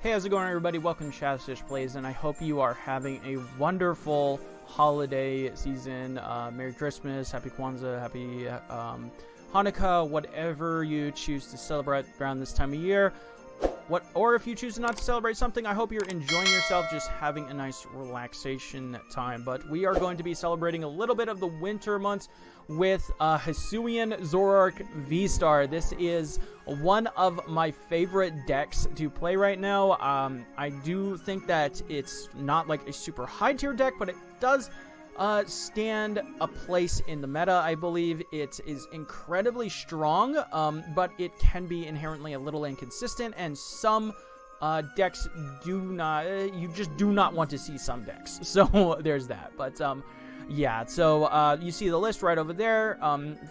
Hey, how's it going, everybody? Welcome to Shadow Plays, and I hope you are having a wonderful holiday season. Merry Christmas, Happy Kwanzaa, Happy Hanukkah, whatever you choose to celebrate around this time of year. Or if you choose not to celebrate something, I hope you're enjoying yourself, just having a nice relaxation time. But we are going to be celebrating a little bit of the winter months with Hisuian Zoroark V STAR. This is one of my favorite decks to play right now. I do think that it's not like a super high tier deck, but it does stand a place in the meta. I believe it is incredibly strong, but it can be inherently a little inconsistent, and some decks do not, you just do not want to see some decks. So there's that. But yeah, so you see the list right over there.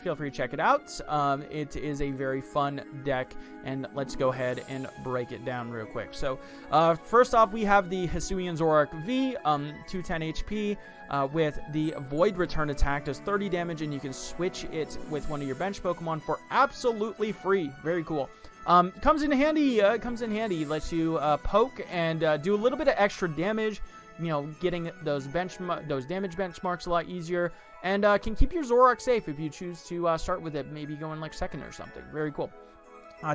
Feel free to check it out. It is a very fun deck, and let's go ahead and break it down real quick. So first off, we have the Hisuian Zoroark V, 210 HP, with the Void Return attack, does 30 damage, and you can switch it with one of your bench Pokemon for absolutely free. Very cool. Comes in handy. Lets you poke and do a little bit of extra damage. You know, getting those damage benchmarks a lot easier, and can keep your Zoroark safe if you choose to start with it, maybe going like second or something. Very cool.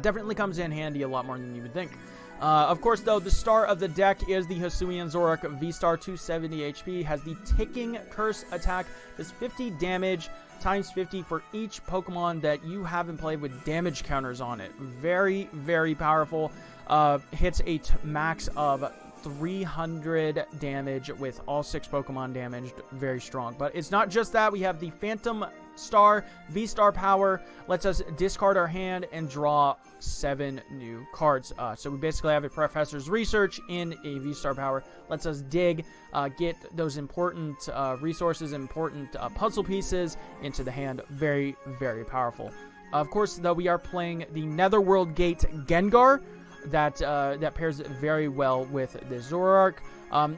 Definitely comes in handy a lot more than you would think. Of course, though, the star of the deck is the Hisuian Zoroark V STAR, 270 HP, has the Ticking Curse attack, does 50 damage times 50 for each Pokemon that you haven't played with damage counters on it. Very, very powerful. Hits a max of 300 damage with all 6 Pokemon damaged. Very strong. But it's not just that. We have the Phantom Star V STAR power, lets us discard our hand and draw 7 new cards. So we basically have a Professor's Research in a V STAR power, lets us dig, get those important resources, important puzzle pieces into the hand. Very, very powerful. Of course, though, we are playing the Netherworld Gate Gengar. That pairs very well with the Zoroark.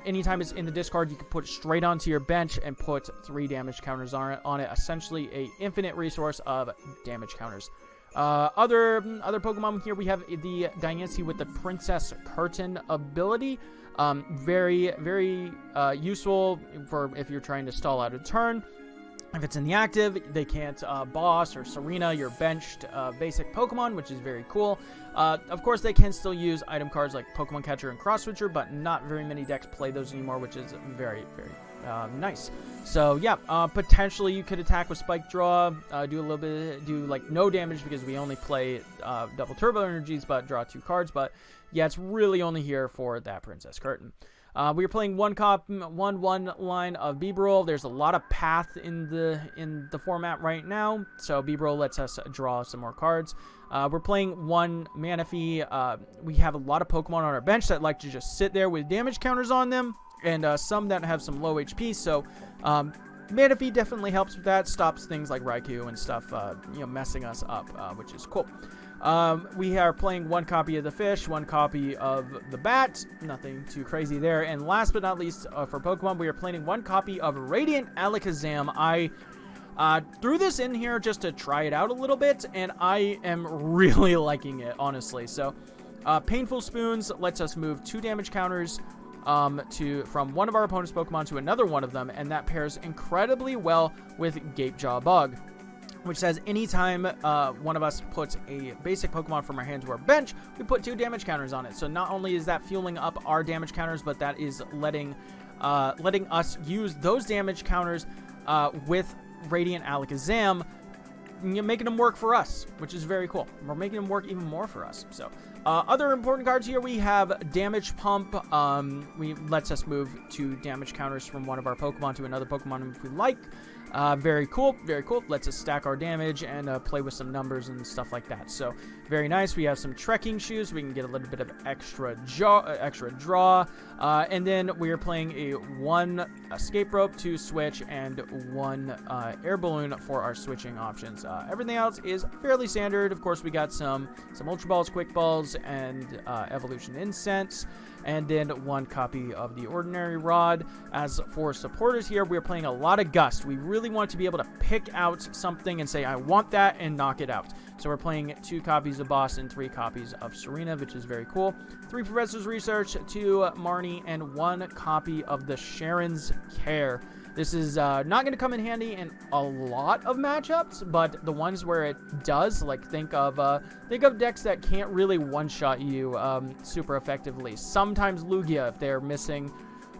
Anytime it's in the discard, you can put it straight onto your bench and put 3 damage counters on it. Essentially, a infinite resource of damage counters. Other Pokemon here, we have the Diancie with the Princess Curtain ability. Very, very useful for if you're trying to stall out a turn. If it's in the active, they can't boss or Serena your benched basic Pokemon, which is very cool. Of course, they can still use item cards like Pokemon Catcher and Cross Switcher, but not very many decks play those anymore, which is very, very nice. So yeah, potentially you could attack with Spike Draw, do like no damage because we only play double Turbo Energies, but draw 2 cards. But yeah, it's really only here for that Princess Curtain. We are playing one line of Bibarel. There's a lot of path in the format right now, so Bibarel lets us draw some more cards. We're playing one Manaphy. We have a lot of Pokemon on our bench that like to just sit there with damage counters on them, and some that have some low HP. So Manaphy definitely helps with that. Stops things like Raikou and stuff, messing us up, which is cool. We are playing one copy of the fish, one copy of the bat. Nothing too crazy there. And last but not least, for Pokemon, we are playing one copy of Radiant Alakazam. I threw this in here just to try it out a little bit, and I am really liking it, honestly. So, Painful Spoons lets us move 2 damage counters from one of our opponent's Pokemon to another one of them, and that pairs incredibly well with Gapejaw Bug, which says anytime one of us puts a basic Pokemon from our hand to our bench, we put 2 damage counters on it. So not only is that fueling up our damage counters, but that is letting us use those damage counters with Radiant Alakazam, making them work for us, which is very cool. We're making them work even more for us. So other important cards here, we have Damage Pump. Lets us move 2 damage counters from one of our Pokemon to another Pokemon if we like. Very cool, very cool. Lets us stack our damage and play with some numbers and stuff like that. So very nice. We have some Trekking Shoes. We can get a little bit of extra draw. And then we are playing 1 Escape Rope to switch and 1 Air Balloon for our switching options. Everything else is fairly standard. Of course, we got some Ultra Balls, Quick Balls, and Evolution Incense. and then 1 copy of the Ordinary Rod. As for supporters here, we're playing a lot of Gust. We really want to be able to pick out something and say, I want that, and knock it out. So we're playing 2 copies of Boss and 3 copies of Serena, which is very cool. 3 Professor's Research, 2 Marnie, and 1 copy of the Sharon's Care. This is not going to come in handy in a lot of matchups, but the ones where it does, like think of decks that can't really one-shot you super effectively. Sometimes Lugia, if they're missing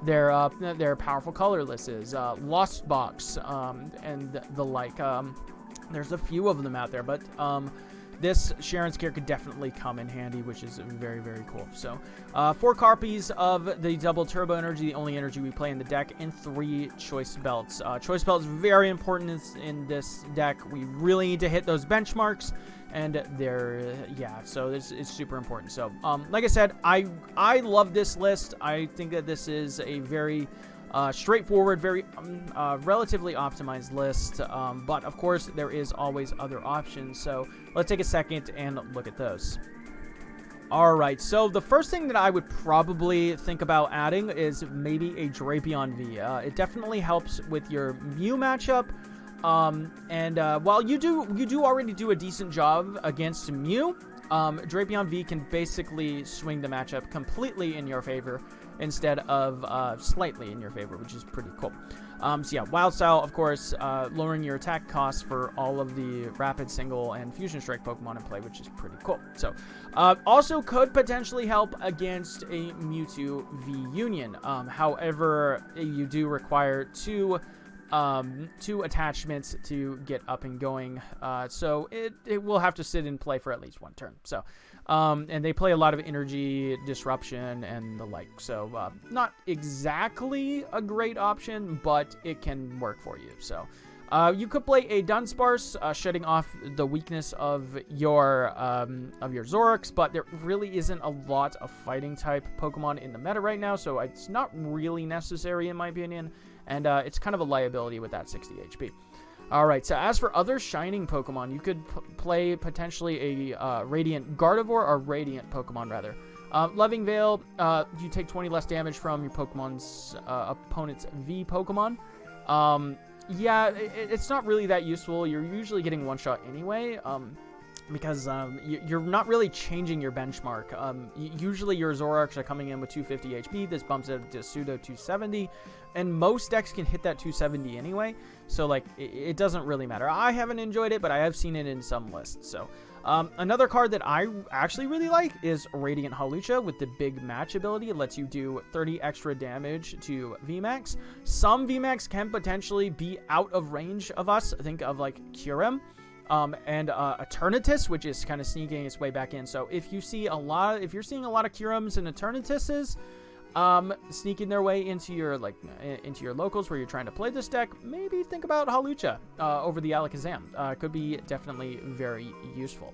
their powerful colorlesses, Lost Box, and the like. There's a few of them out there, but this Sharon's Care could definitely come in handy, which is very, very cool. So, 4 copies of the Double Turbo Energy, the only energy we play in the deck, and 3 Choice Belts. Choice Belts very important in this deck. We really need to hit those benchmarks, and so this is super important. So, like I said, I love this list. I think that this is a very straightforward, very relatively optimized list, but of course there is always other options, so let's take a second and look at those. Alright, so the first thing that I would probably think about adding is maybe a Drapion V. It definitely helps with your Mew matchup, and while you do already do a decent job against Mew, Drapion V can basically swing the matchup completely in your favor instead of slightly in your favor, which is pretty cool. So yeah, Wild Style, of course, lowering your attack costs for all of the Rapid, Single, and Fusion Strike Pokemon in play, which is pretty cool. So, also could potentially help against a Mewtwo V Union. However, you do require two attachments to get up and going, so it will have to sit in play for at least 1 turn. So, and they play a lot of energy disruption and the like, so not exactly a great option, but it can work for you. So you could play a Dunsparce, shutting off the weakness of your Zoroarks, but there really isn't a lot of fighting type Pokemon in the meta right now, so it's not really necessary in my opinion, and it's kind of a liability with that 60 HP. Alright, so as for other Shining Pokemon, you could play potentially a Radiant Gardevoir, or Radiant Pokemon rather. Loving Veil, you take 20 less damage from your Pokemon's opponent's V Pokemon. Yeah, it's not really that useful. You're usually getting one shot anyway, because you're not really changing your benchmark. Usually your Zoroarks are coming in with 250 HP. This bumps it to pseudo 270, and most decks can hit that 270 anyway, so like it doesn't really matter. I haven't enjoyed it, but I have seen it in some lists. So another card that I actually really like is Radiant Hawlucha with the Big Match ability. It lets you do 30 extra damage to VMAX. Some VMAX can potentially be out of range of us. Think of like Kyurem. And Eternatus, which is kind of sneaking its way back in. So if you're seeing a lot of Kyurems and Eternatuses sneaking their way into your locals where you're trying to play this deck, maybe think about Hawlucha over the Alakazam. Could be definitely very useful.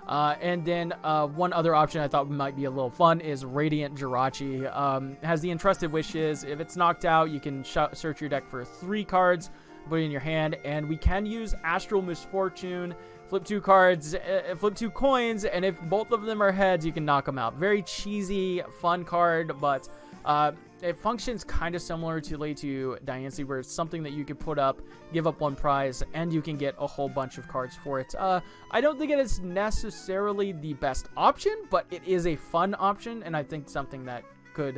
And then one other option I thought might be a little fun is Radiant Jirachi. Has the Entrusted Wishes. If it's knocked out, you can search your deck for 3 cards, put it in your hand, and we can use Astral Misfortune, flip 2 cards, flip 2 coins, and if both of them are heads, you can knock them out. Very cheesy, fun card, but it functions kind of similar to Diancie, where it's something that you could put up, give up 1 prize, and you can get a whole bunch of cards for it. I don't think it is necessarily the best option, but it is a fun option, and I think something that could,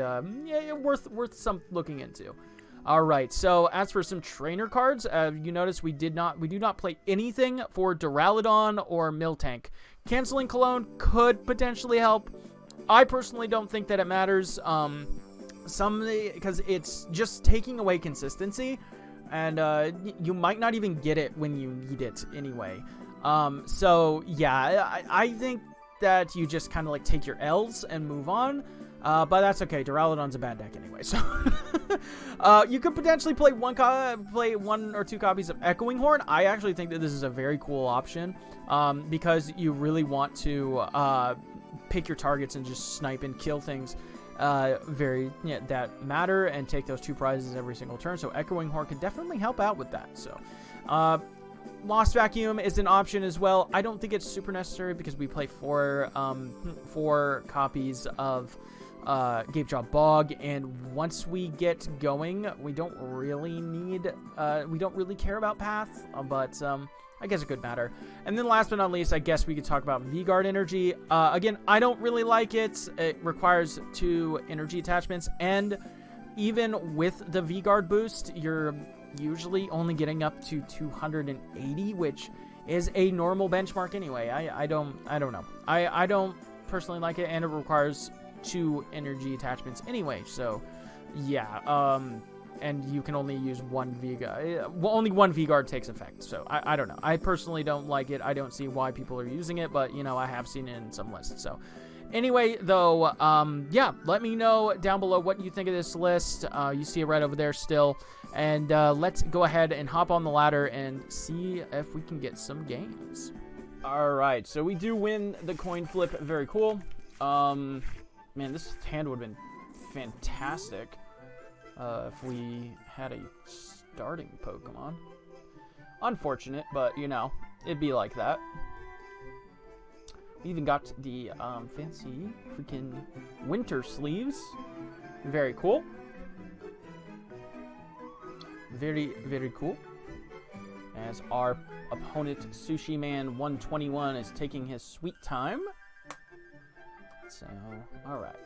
worth some looking into. Alright, so as for some trainer cards, you notice we do not play anything for Duraludon or Miltank. Canceling Cologne could potentially help. I personally don't think that it matters, because it's just taking away consistency, and you might not even get it when you need it anyway. So yeah, I think that you just kind of like take your L's and move on. But that's okay. Duraludon's a bad deck anyway, so you could potentially play play 1 or 2 copies of Echoing Horn. I actually think that this is a very cool option, because you really want to pick your targets and just snipe and kill things that matter, and take those 2 prizes every single turn. So Echoing Horn can definitely help out with that. So Lost Vacuum is an option as well. I don't think it's super necessary because we play 4 copies of Gapejaw Bog, and once we get going, we don't really care about Path, but I guess it could matter. And then last but not least, I guess we could talk about V-Guard Energy. Again, I don't really like it. It requires 2 energy attachments, and even with the V-Guard boost, you're usually only getting up to 280, which is a normal benchmark anyway. I don't know. I don't personally like it, and it requires 2 energy attachments anyway. So, yeah. And you can only use 1 V-Guard. Well, only 1 V-Guard takes effect. So, I don't know. I personally don't like it. I don't see why people are using it, but, you know, I have seen it in some lists. So, anyway, though, yeah, let me know down below what you think of this list. You see it right over there still. And let's go ahead and hop on the ladder and see if we can get some games. All right, so we do win the coin flip. Very cool. Man, this hand would have been fantastic if we had a starting Pokemon. Unfortunate, but, you know, it'd be like that. We even got the fancy freaking winter sleeves. Very cool. Very, very cool. As our opponent, Sushi Man 121, is taking his sweet time. So, alright.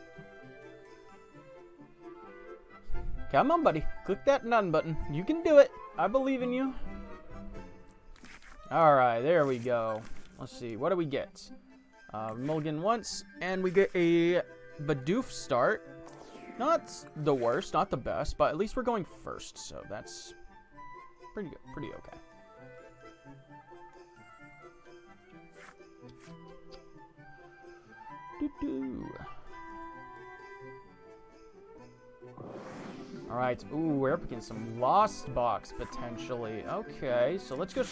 Come on, buddy. Click that none button. You can do it. I believe in you. Alright, there we go. Let's see. What do we get? Mulligan once, and we get a Bidoof start. Not the worst, not the best, but at least we're going first, so that's pretty good, pretty okay. Alright, ooh, we're up against some Lost Box, potentially. Okay, so let's go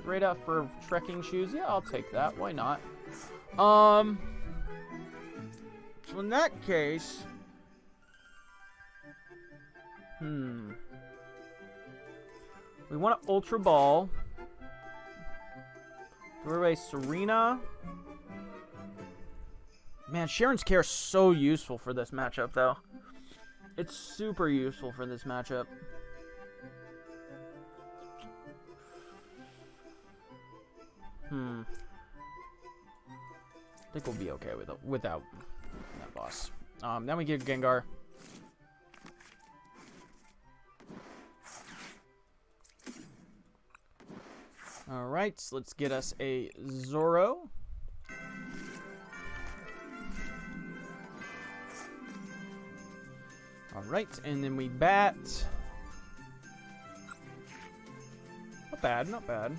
right out for Trekking Shoes. Yeah, I'll take that, why not? So in that case... we want an Ultra Ball. Throw away Serena. Man, Sharon's Care is so useful for this matchup, though. It's super useful for this matchup. I think we'll be okay without that boss. Then we get Gengar. Alright, so let's get us a Zoro. Alright, and then we bat. Not bad, not bad.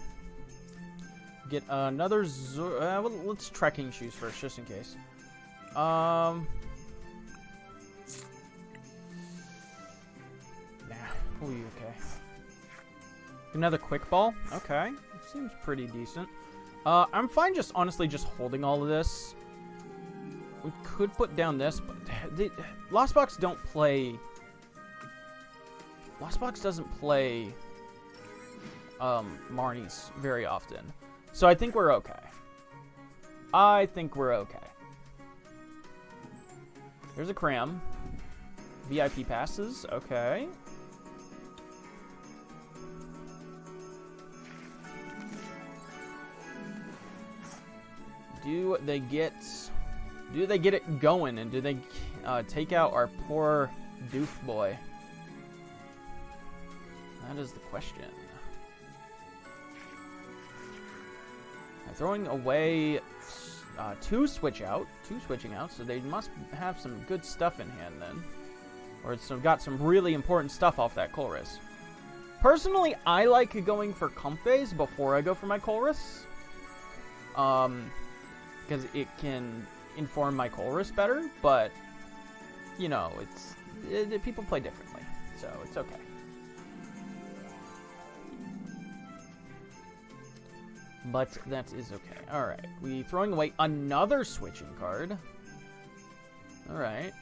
Get another Zoro. Well, let's Trekking Shoes first, just in case. Nah, we'll be okay. Another Quick Ball. Okay. Seems pretty decent. I'm fine just honestly just holding all of this. We could put down this, but Lost Box don't play... Lost Box doesn't play Marnies very often. So I think we're okay. I think we're okay. There's a Cram. VIP passes. Okay. Do they get it going, and do they take out our poor Doof boy? That is the question. Throwing away two switching out, so they must have some good stuff in hand then, or it's got some really important stuff off that Colress. Personally, I like going for Comphase before I go for my Colress. Because it can inform my Colress better, but, you know, people play differently, so it's okay. But that is okay. Alright, we throwing away another switching card. Alright.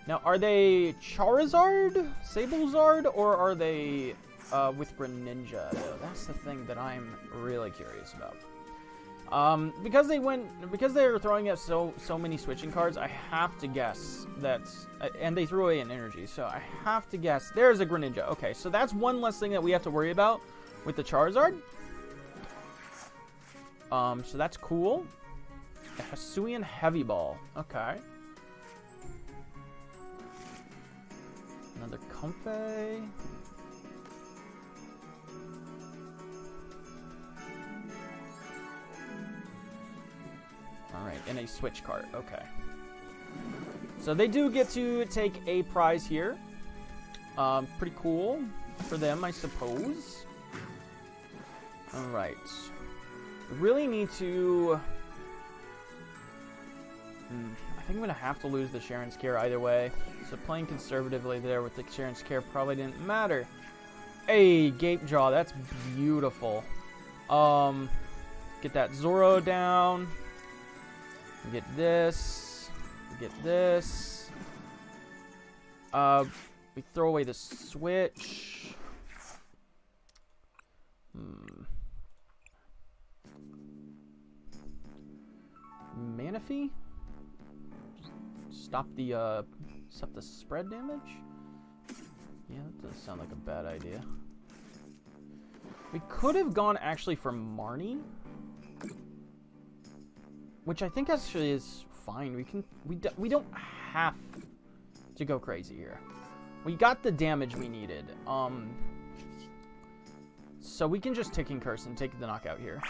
Now, are they Charizard, Sablezard, or are they with Greninja? That's the thing that I'm really curious about. Because they were throwing out so many switching cards, I have to guess that's, and they threw away an energy, so I have to guess there's a Greninja. Okay, so that's one less thing that we have to worry about with the Charizard. So that's cool. A Hisuian Heavy Ball. Okay. Another Comfey. Alright, and a switch card. Okay. So they do get to take a prize here. Pretty cool for them, I suppose. Alright. We really need to... I think I'm going to have to lose the Sharon's Care either way. So playing conservatively there with the Sharon's Care probably didn't matter. Hey, Gape Jaw, that's beautiful. Get that Zoro down. Get this. Get this. We throw away the switch. Manaphy? Stop the spread damage? Yeah, that does sound like a bad idea. We could have gone actually for Marnie, which I think actually is fine. We don't have to go crazy here. We got the damage we needed. So we can just Ticking Curse and take the knockout here.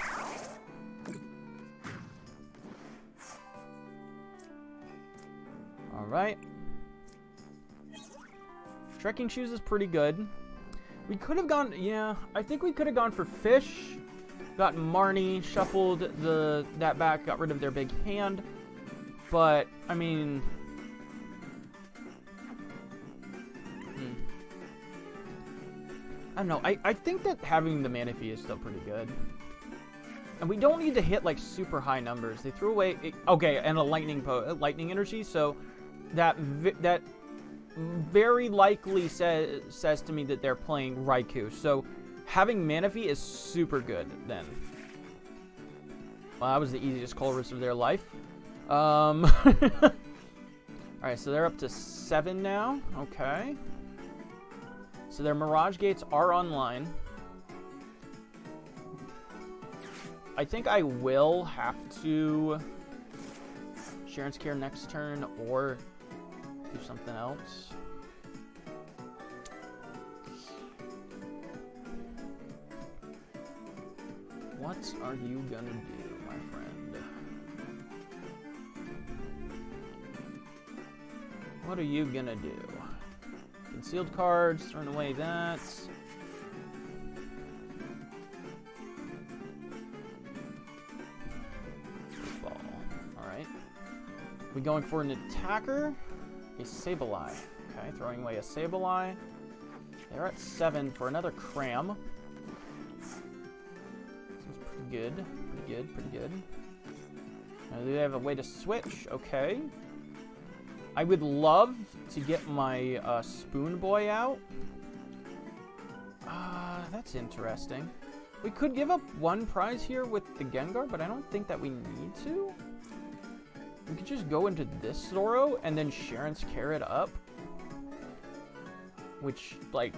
Alright. Trekking Shoes is pretty good. We could have gone, yeah, I think we could have gone for Fish. Got Marnie, shuffled that back, got rid of their big hand. But, I mean... I don't know, I think that having the Manaphy is still pretty good. And we don't need to hit, like, super high numbers. They threw away... okay, and a lightning energy, so that very likely says to me that they're playing Raikou. So having Manaphy is super good, then. Well, that was the easiest Colress of their life. Alright, so they're up to 7 now. Okay. So their Mirage Gates are online. I think I will have to Sharon's Care next turn or do something else. What are you gonna do, my friend? What are you gonna do? Concealed cards, throwing away that. Ball. Alright. We going for an attacker? A Sableye. Okay, throwing away a Sableye. They're at 7 for another Cram. Seems pretty good. Pretty good, pretty good. Now, do they have a way to switch? Okay. I would love to get my Spoon Boy out. That's interesting. We could give up one prize here with the Gengar, but I don't think that we need to. We could just go into this Zoro and then Sharon's Care it up. Which, like,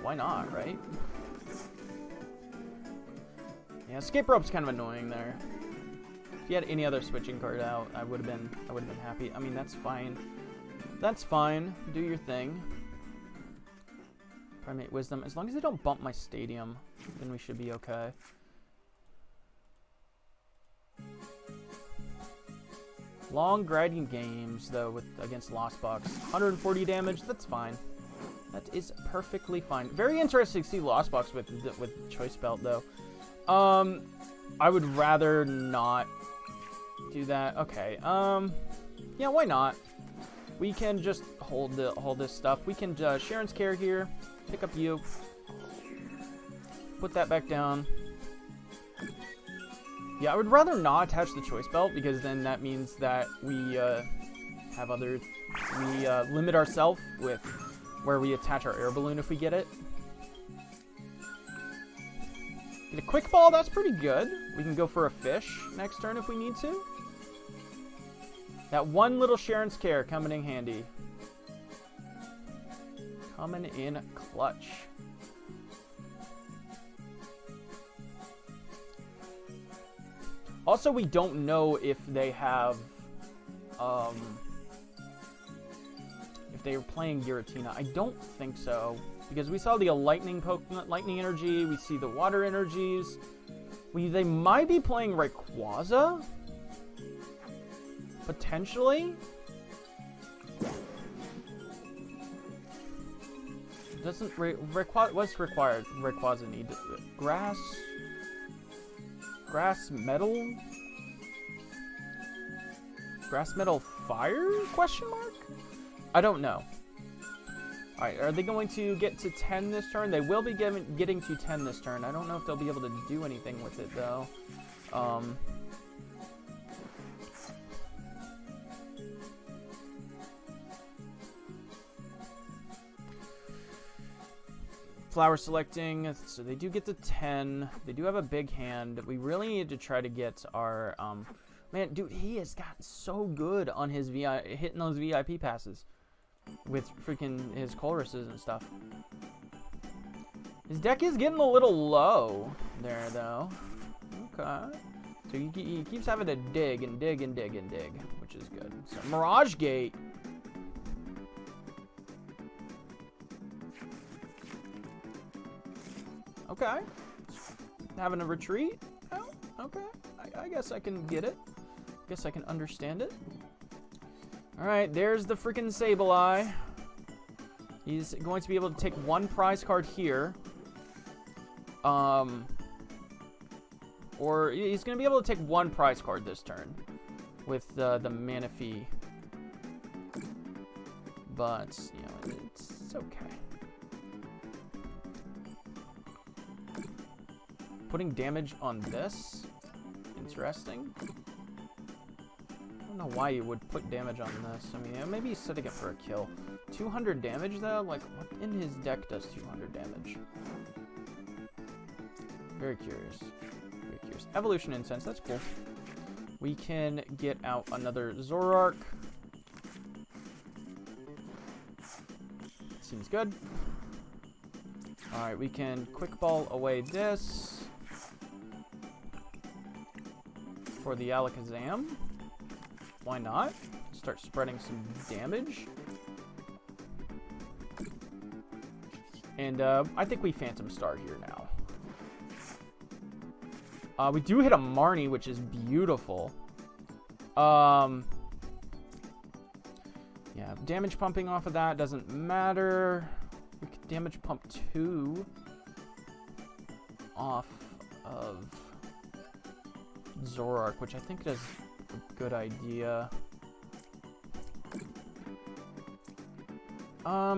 why not, right? Yeah, Escape Rope's kind of annoying there. If you had any other switching card out, I would have been happy. I mean, that's fine. That's fine. Do your thing. Primate Wisdom. As long as they don't bump my Stadium, then we should be okay. Long grinding games, though, against Lost Box. 140 damage, that's fine. That is perfectly fine. Very interesting to see Lost Box with Choice Belt, though. I would rather not do that. Okay, yeah, why not? We can just hold this stuff. We can Sharon's Care here, pick up you, put that back down. Yeah, I would rather not attach the Choice Belt, because then that means that we have other... We limit ourselves with where we attach our Air Balloon if we get it. Get a quick ball, that's pretty good. We can go for a fish next turn if we need to. That one little Sharon's Care coming in handy. Coming in clutch. Also, we don't know if they have, if they were playing Giratina. I don't think so, because we saw the lightning Pokemon, lightning energy. We see the water energies. They might be playing Rayquaza, potentially. Doesn't Rayquaza, what's required? Rayquaza need grass. Grass metal? Grass metal fire? Question mark? I don't know. Alright, are they going to get to 10 this turn? They will be getting to 10 this turn. I don't know if they'll be able to do anything with it, though. Flower selecting, so they do get to 10. They do have a big hand. We really need to try to get our, man, dude, he has gotten so good on his hitting those VIP passes with freaking his Colruses and stuff. His deck is getting a little low there, though. Okay. So he keeps having to dig and dig and dig and dig, which is good. So Mirage Gate. Okay. Having a retreat? Oh, okay. I guess I can get it. Guess I can understand it. Alright, there's the freaking Sableye. He's going to be able to take one prize card here. Or he's going to be able to take one prize card this turn with the Manaphy. But, you know, it's okay. Putting damage on this? Interesting. I don't know why you would put damage on this. I mean, maybe he's setting it for a kill. 200 damage, though? Like, what in his deck does 200 damage? Very curious. Very curious. Evolution Incense, that's cool. We can get out another Zoroark. Seems good. Alright, we can quick ball away this. For the Alakazam. Why not? Start spreading some damage. And I think we Phantom Star here now. We do hit a Marnie, which is beautiful. Yeah, damage pumping off of that doesn't matter. We could damage pump 2 off of Zoroark, which I think is a good idea.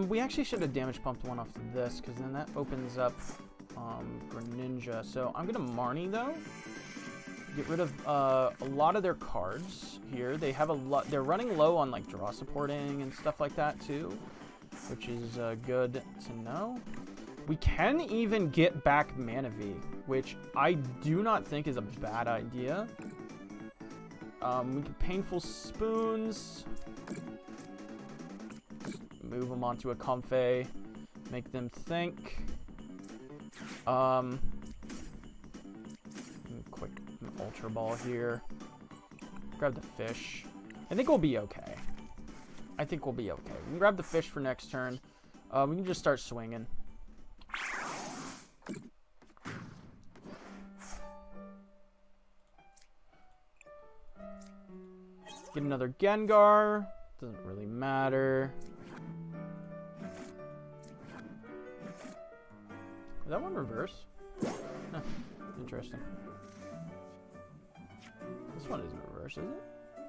We actually should have damage pumped one off of this, because then that opens up Greninja. So I'm gonna Marnie though. Get rid of a lot of their cards here. They have a lot. They're running low on like draw supporting and stuff like that too, which is good to know. We can even get back Manaphy, which I do not think is a bad idea. We can Painful Spoons. Move them onto a Comfey. Make them think. Quick Ultra Ball here. Grab the fish. I think we'll be okay. I think we'll be okay. We can grab the fish for next turn. We can just start swinging. Get another Gengar. Doesn't really matter. Is that one reverse? Huh, interesting. This one isn't reverse, is it?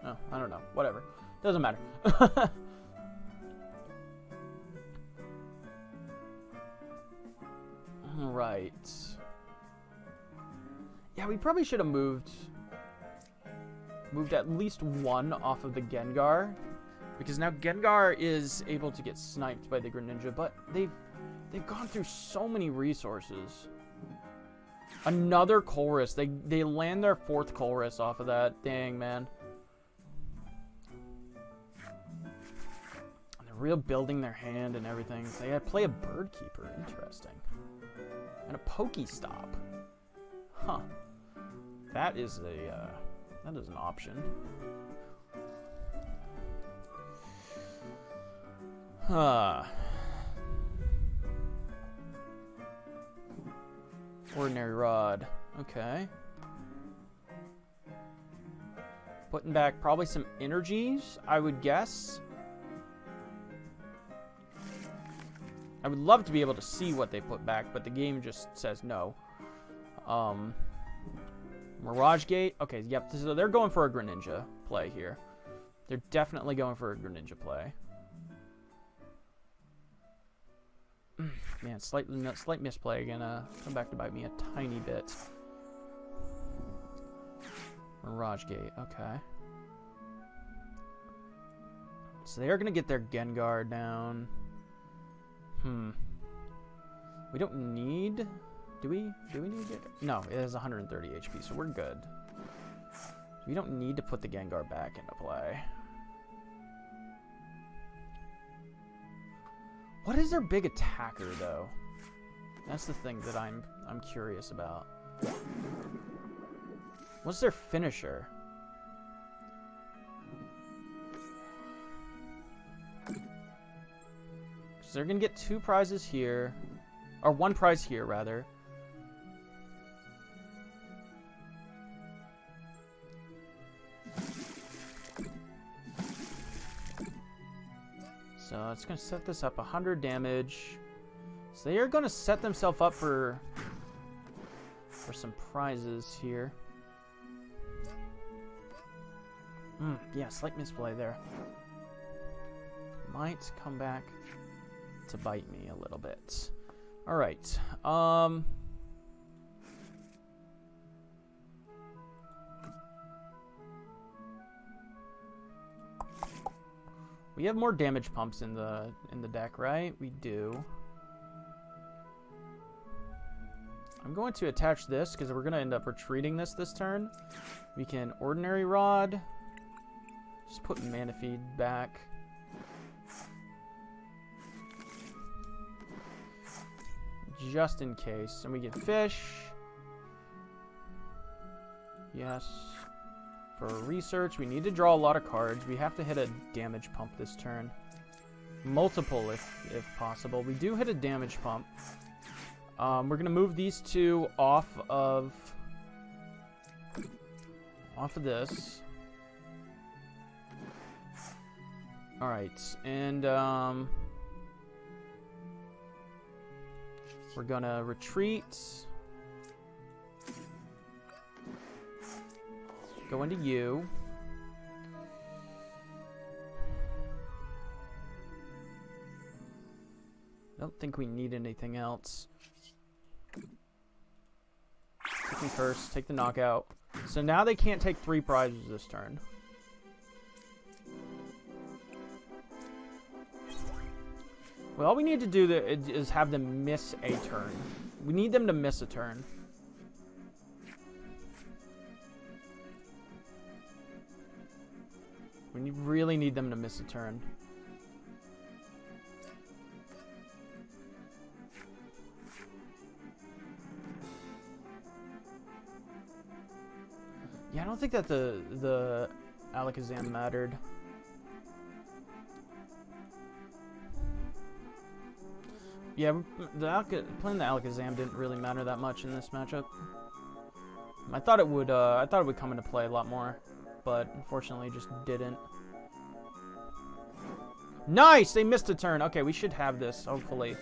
Oh, I don't know. Whatever. Doesn't matter. Right. Yeah, we probably should have moved at least one off of the Gengar, because now Gengar is able to get sniped by the Greninja, but they've gone through so many resources. Another Chorus. They land their 4th Chorus off of that. Dang, man. They're real building their hand and everything. They play a Bird Keeper. Interesting. And a Pokestop. Huh. That is an option. Ordinary Rod. Okay. Putting back probably some energies, I would guess. I would love to be able to see what they put back, but the game just says no. Mirage Gate. Okay, yep. So they're going for a Greninja play here. They're definitely going for a Greninja play. Man, slight misplay again. Come back to bite me a tiny bit. Mirage Gate. Okay. So they are gonna get their Gengar down. We don't need. Do we need it? No, it has 130 HP, so we're good. We don't need to put the Gengar back into play. What is their big attacker, though? That's the thing that I'm curious about. What's their finisher? So they're gonna get 2 prizes here, or 1 prize here, rather. So it's going to set this up 100 damage. So they are going to set themselves up for some prizes here. Yeah, slight misplay there. Might come back to bite me a little bit. All right. We have more damage pumps in the deck, right? We do. I'm going to attach this because we're going to end up retreating this turn. We can Ordinary Rod. Just put Manaphy back. Just in case. And we get Fish. Yes. For research, we need to draw a lot of cards. We have to hit a damage pump this turn. Multiple if possible. We do hit a damage pump. We're going to move these 2 off of this. Alright, and we're going to retreat. Go into you. Don't think we need anything else. Take me first. Take the knockout. So now they can't take 3 prizes this turn. Well, all we need to do is have them miss a turn. We need them to miss a turn. We really need them to miss a turn. Yeah, I don't think that the Alakazam mattered. Yeah, playing the Alakazam didn't really matter that much in this matchup. I thought it would come into play a lot more, but unfortunately it just didn't. Nice! They missed a turn. Okay, we should have this, hopefully.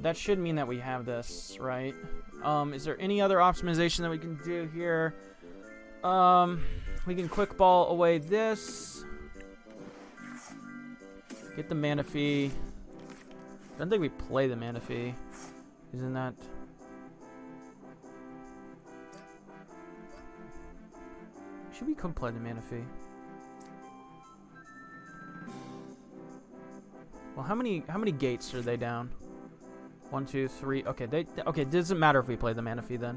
That should mean that we have this, right? Is there any other optimization that we can do here? We can quick ball away this. Get the Manaphy. I don't think we play the Manaphy. Isn't that... Should we come play the Manaphy? Well, how many gates are they down? 1, 2, 3. Okay, okay, it doesn't matter if we play the Manaphy then.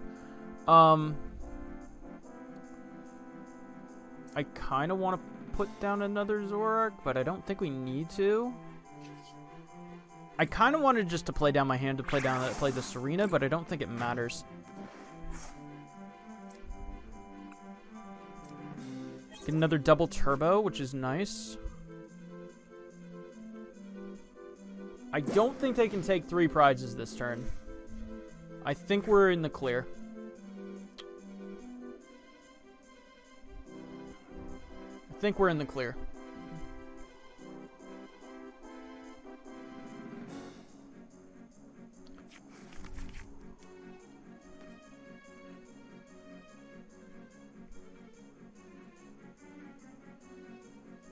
I kind of want to put down another Zoroark, but I don't think we need to. I kind of wanted just to play down my hand to play the Serena, but I don't think it matters. Get another double turbo, which is nice. I don't think they can take 3 prizes this turn. I think we're in the clear. I think we're in the clear.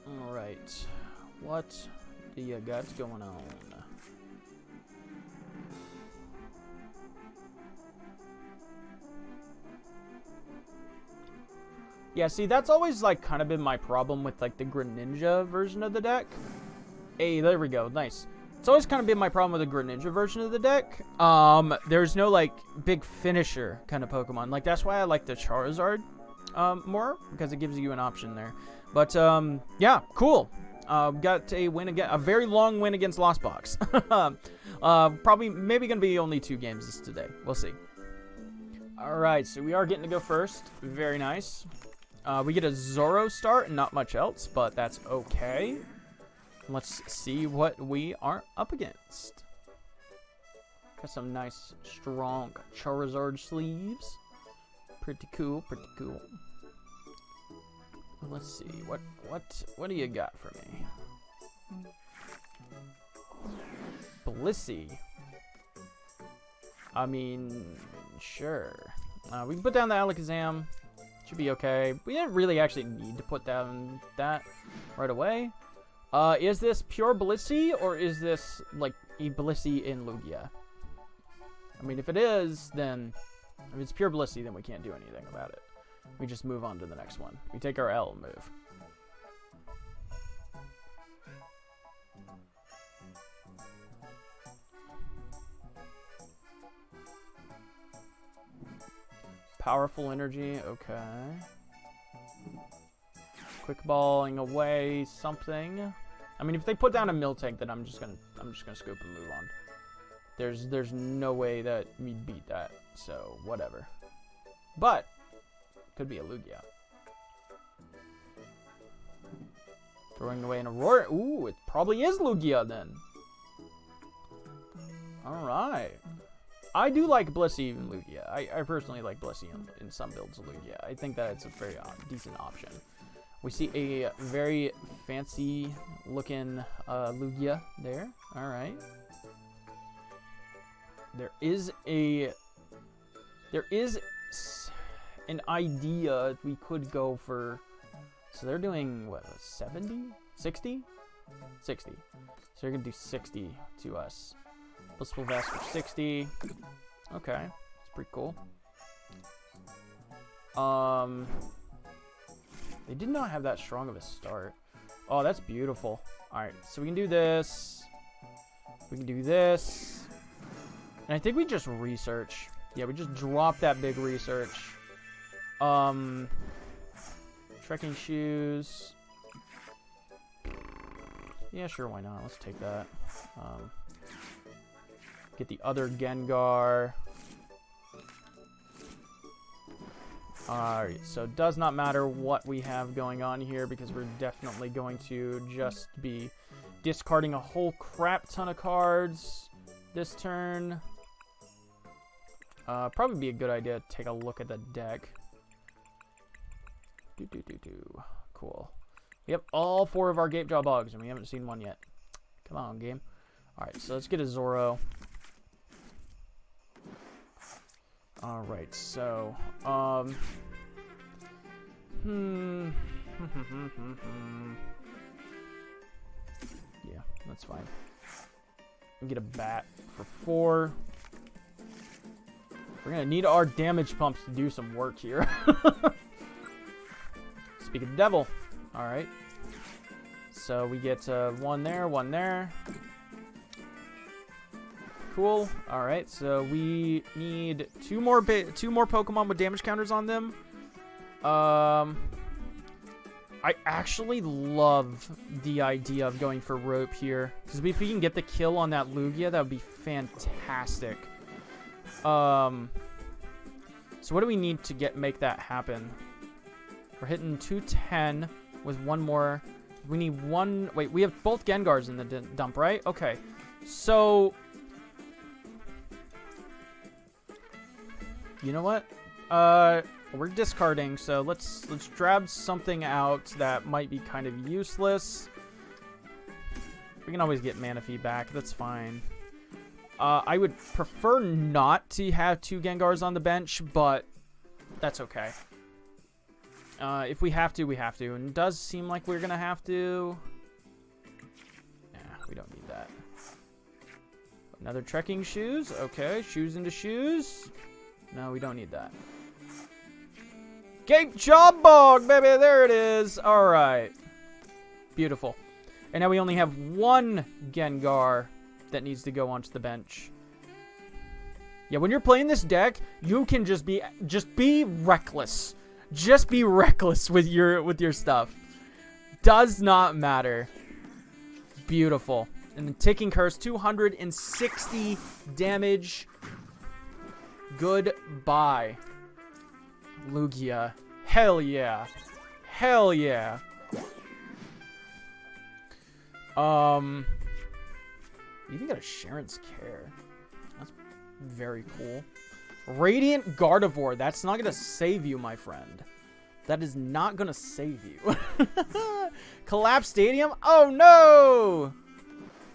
All right. What do you got going on? Yeah, see, that's always, like, kind of been my problem with, like, the Greninja version of the deck. Hey, there we go. Nice. It's always kind of been my problem with the Greninja version of the deck. There's no, like, big finisher kind of Pokemon. Like, that's why I like the Charizard more, because it gives you an option there. But, yeah, cool. Got a win again, a very long win against Lost Box. Probably, maybe going to be only 2 games today. We'll see. All right, so we are getting to go first. Very nice. We get a Zoro start and not much else, but that's okay. Let's see what we are up against. Got some nice, strong Charizard sleeves. Pretty cool, pretty cool. Let's see, what do you got for me? Blissey. I mean, sure. We can put down the Alakazam. Should be okay. We didn't really actually need to put down that right away. Is this pure Blissey, or is this like a Blissey in Lugia? I mean, if it is, then if it's pure Blissey, then we can't do anything about it. We just move on to the next one. We take our L move. Powerful energy, okay. Quick balling away something. I mean, if they put down a Miltank, then I'm just gonna scoop and move on. There's no way that we beat that, so whatever. But could be a Lugia. Throwing away an Aurora. Ooh, it probably is Lugia then. All right. I do like Blissey in Lugia. I personally like Blissey in some builds of Lugia. I think that it's a very decent option. We see a very fancy looking Lugia there. All right. There is an idea we could go for. So they're doing what, 70? 60? 60. So they're gonna do 60 to us. Blissful Vest for 60. Okay, that's pretty cool. They did not have that strong of a start. Oh, that's beautiful. Alright, so we can do this. We can do this. And I think we just research. Yeah, we just drop that big research. Trekking Shoes. Yeah, sure, why not? Let's take that. Get the other Gengar. Alright, so it does not matter what we have going on here because we're definitely going to just be discarding a whole crap ton of cards this turn. Probably be a good idea to take a look at the deck. Cool. Yep, all 4 of our Gapejaw Bugs, and we haven't seen one yet. Come on, game. Alright, so let's get a Zoro. Alright, so, yeah, that's fine. We get a bat for 4. We're gonna need our damage pumps to do some work here. Speak of the devil. Alright. So we get 1 there, 1 there. Cool. All right, so we need two more Pokemon with damage counters on them. I actually love the idea of going for Rope here, because if we can get the kill on that Lugia, that would be fantastic. So what do we need to make that happen? We're hitting 210 with one more. We need one. Wait, we have both Gengars in the dump, right? Okay. So, you know what? We're discarding, so let's grab something out that might be kind of useless. We can always get Manaphy back. That's fine. I would prefer not to have two Gengars on the bench, but that's okay. If we have to, we have to. And it does seem like we're going to have to. Nah, we don't need that. Another Trekking Shoes. Okay, shoes into shoes. No, we don't need that. Cape Jawbog, baby. There it is. All right. Beautiful. And now we only have one Gengar that needs to go onto the bench. Yeah, when you're playing this deck, you can just be reckless. Just be reckless with your stuff. Does not matter. Beautiful. And the Ticking Curse, 260 damage. Goodbye. Lugia. Hell yeah. Hell yeah. You even got a Sharon's Care. That's very cool. Radiant Gardevoir. That's not going to save you, my friend. That is not going to save you. Collapse Stadium? Oh, no!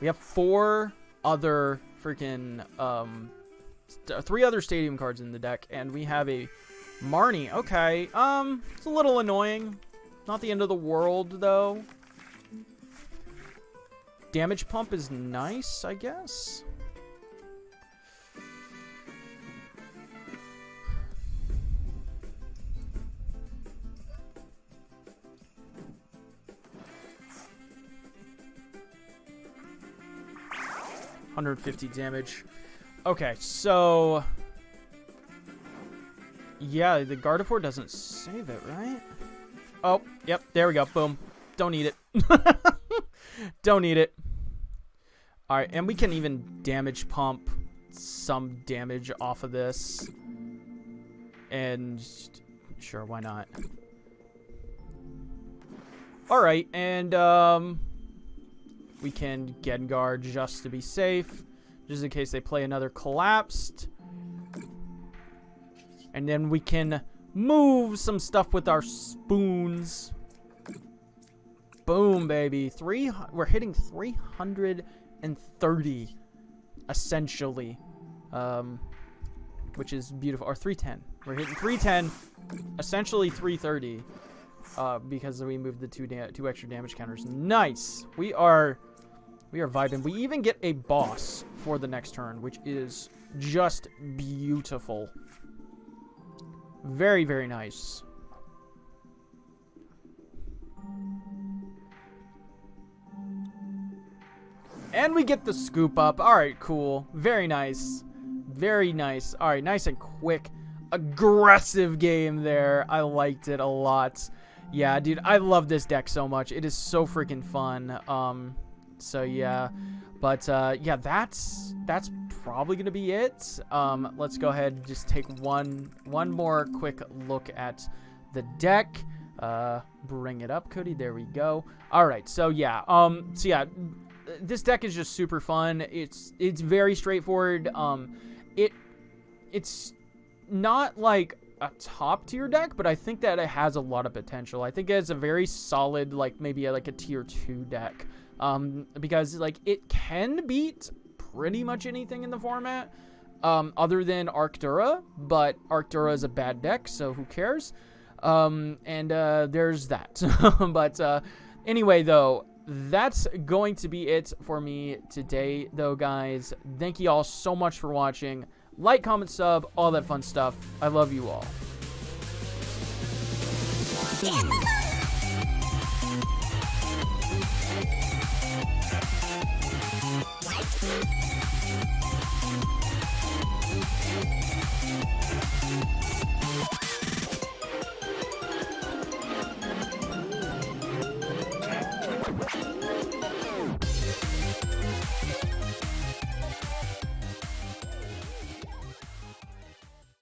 We have 4 other freaking... 3 other stadium cards in the deck, and we have a Marnie. Okay, it's a little annoying. Not the end of the world, though. Damage Pump is nice, I guess. $150 damage. Okay, so... yeah, the Gardevoir doesn't save it, right? Oh, yep, there we go. Boom. Don't need it. Don't need it. Alright, and we can even damage pump some damage off of this. And sure, why not? Alright, and we can Gengar just to be safe. Just in case they play another Collapsed. And then we can move some stuff with our spoons. Boom, baby. We're hitting 330, essentially. Which is beautiful. Or 310. We're hitting 310, essentially 330. Because we moved the two extra damage counters. Nice. We are vibing. We even get a boss for the next turn, which is just beautiful. Very, very nice. And we get the scoop up. Alright, cool. Very nice. Very nice. Alright, nice and quick. Aggressive game there. I liked it a lot. Yeah, dude, I love this deck so much. It is so freaking fun. So yeah. But yeah, that's probably gonna be it. Let's go ahead and just take one more quick look at the deck. Bring it up, Cody. There we go. Alright, so yeah. This deck is just super fun. It's very straightforward. It's not like a top tier deck, but I think that it has a lot of potential. I think it's a very solid, like maybe a tier 2 deck. Because like it can beat pretty much anything in the format, other than Arctura, but Arctura is a bad deck, so who cares? There's that. But anyway, though, that's going to be it for me today, though, guys. Thank you all so much for watching. Like, comment, sub, all that fun stuff. I love you all.